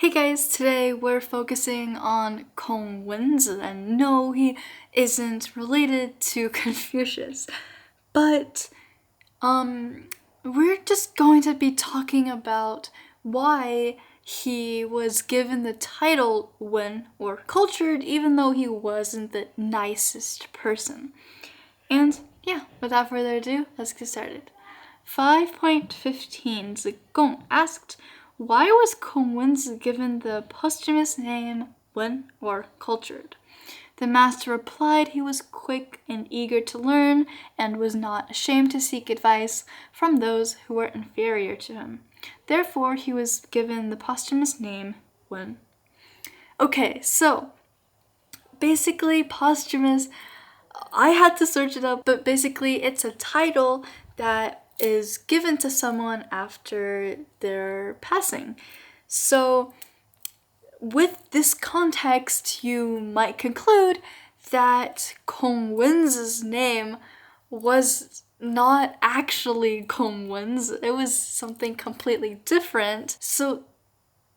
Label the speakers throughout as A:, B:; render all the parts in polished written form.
A: Hey guys, today we're focusing on Kong Wenzi, and no, he isn't related to Confucius, but we're just going to be talking about why he was given the title Wen or cultured even though he wasn't the nicest person. And yeah, without further ado, let's get started. 5.15 Zigong asked, why was Kong Wenzi given the posthumous name Wen or cultured? The master replied he was quick and eager to learn and was not ashamed to seek advice from those who were inferior to him. Therefore, he was given the posthumous name Wen. Okay, so basically posthumous, I had to search it up, but basically it's a title that is given to someone after their passing. So with this context, you might conclude that Kong Wenzi's name was not actually Kong Wenzi. It was something completely different. So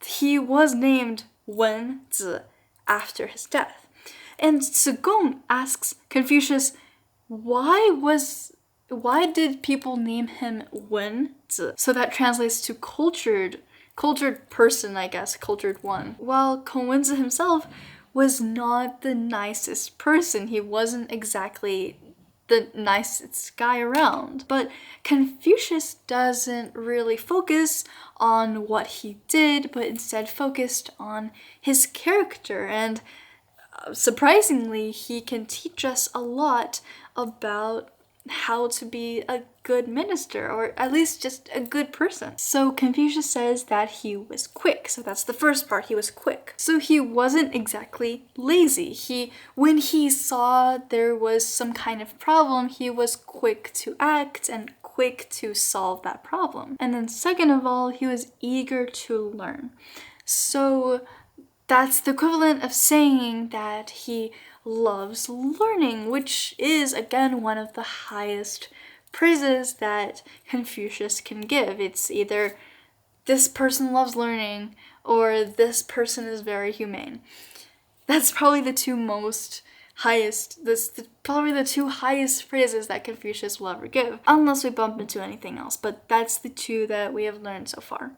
A: he was named Wenzi after his death. And Zigong asks Confucius, why did people name him Wenzi? So that translates to cultured person, I guess, cultured one. While Kong Wenzi himself was not the nicest person. He wasn't exactly the nicest guy around. But Confucius doesn't really focus on what he did, but instead focused on his character. And surprisingly, he can teach us a lot about how to be a good minister, or at least just a good person. So Confucius says that he was quick. So that's the first part, he was quick. So he wasn't exactly lazy. When he saw there was some kind of problem, he was quick to act and quick to solve that problem. And then second of all, he was eager to learn. So that's the equivalent of saying that he loves learning, which is, again, one of the highest praises that Confucius can give. It's either this person loves learning or this person is very humane. That's probably the two highest phrases that Confucius will ever give, unless we bump into anything else, but that's the two that we have learned so far.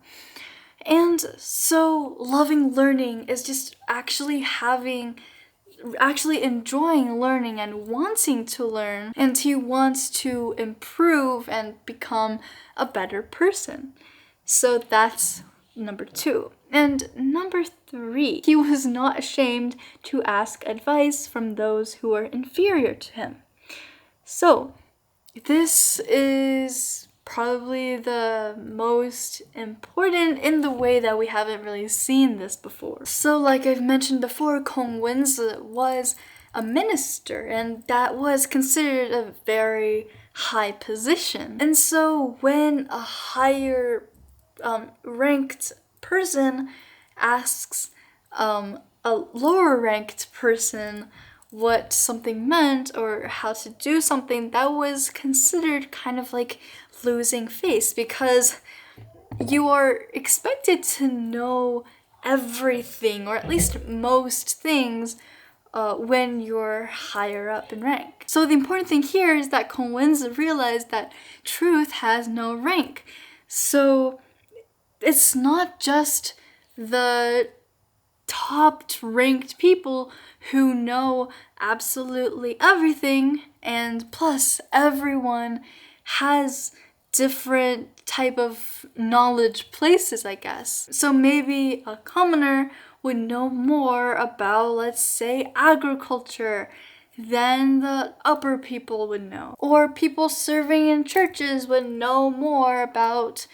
A: And so loving learning is just actually enjoying learning and wanting to learn, and he wants to improve and become a better person. So that's number 2. And number 3, he was not ashamed to ask advice from those who were inferior to him. So this is probably the most important in the way that we haven't really seen this before. So like I've mentioned before, Kong Wenzi was a minister, and that was considered a very high position. And so when a higher ranked person asks a lower ranked person what something meant or how to do something, that was considered kind of like losing face, because you are expected to know everything, or at least most things, when you're higher up in rank. So the important thing here is that Kong Wenzi realized that truth has no rank. So it's not just the top ranked people who know absolutely everything, and plus everyone has different type of knowledge places, I guess. So maybe a commoner would know more about, let's say, agriculture than the upper people would know. Or people serving in churches would know more about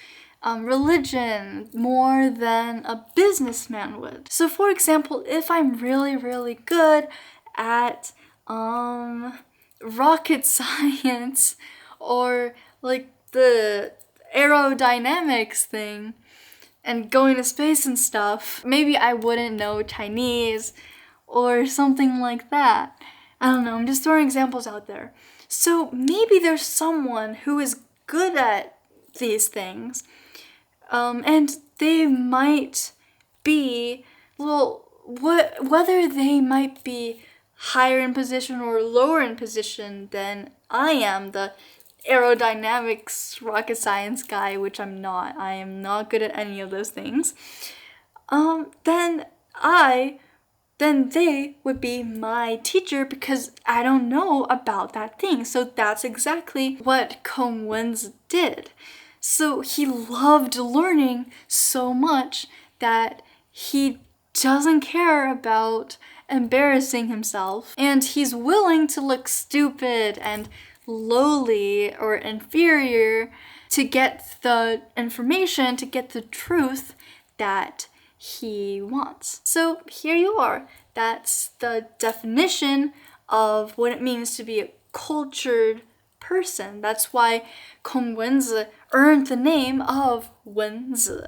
A: religion more than a businessman would. So for example, if I'm really, really good at rocket science or like the aerodynamics thing and going to space and stuff, maybe I wouldn't know Chinese or something like that. I don't know, I'm just throwing examples out there. So maybe there's someone who is good at these things, and they might be, well, whether they might be higher in position or lower in position than I am, the aerodynamics rocket science guy, which I'm not. I am not good at any of those things. Then they would be my teacher because I don't know about that thing. So that's exactly what Kong Wenzi did. So he loved learning so much that he doesn't care about embarrassing himself, and he's willing to look stupid and lowly or inferior to get the information, to get the truth that he wants. So here you are. That's the definition of what it means to be a cultured person. That's why Kong Wenzi earned the name of Wenzi.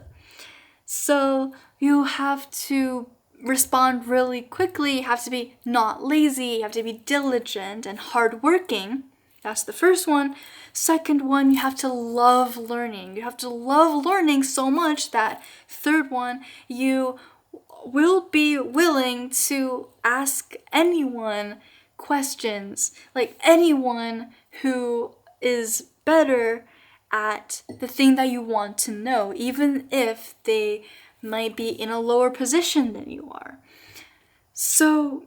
A: So you have to respond really quickly. You have to be not lazy. You have to be diligent and hardworking. That's the first one. Second one, you have to love learning. You have to love learning so much that third one, you will be willing to ask anyone questions, like anyone who is better at the thing that you want to know, even if they might be in a lower position than you are. So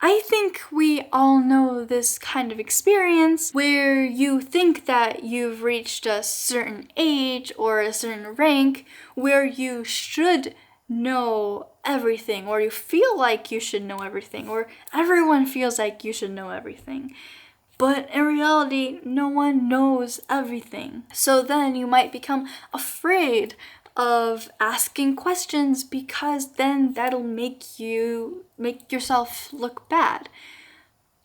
A: I think we all know this kind of experience where you think that you've reached a certain age or a certain rank where you should know everything, or you feel like you should know everything, or everyone feels like you should know everything. But in reality, no one knows everything. So then you might become afraid of asking questions because then that'll make yourself look bad.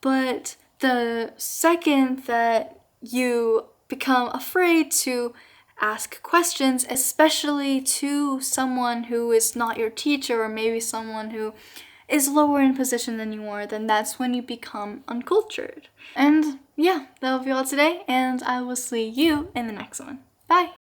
A: But the second that you become afraid to ask questions, especially to someone who is not your teacher or maybe someone who is lower in position than you are, then that's when you become uncultured. And yeah, that'll be all today, and I will see you in the next one. Bye!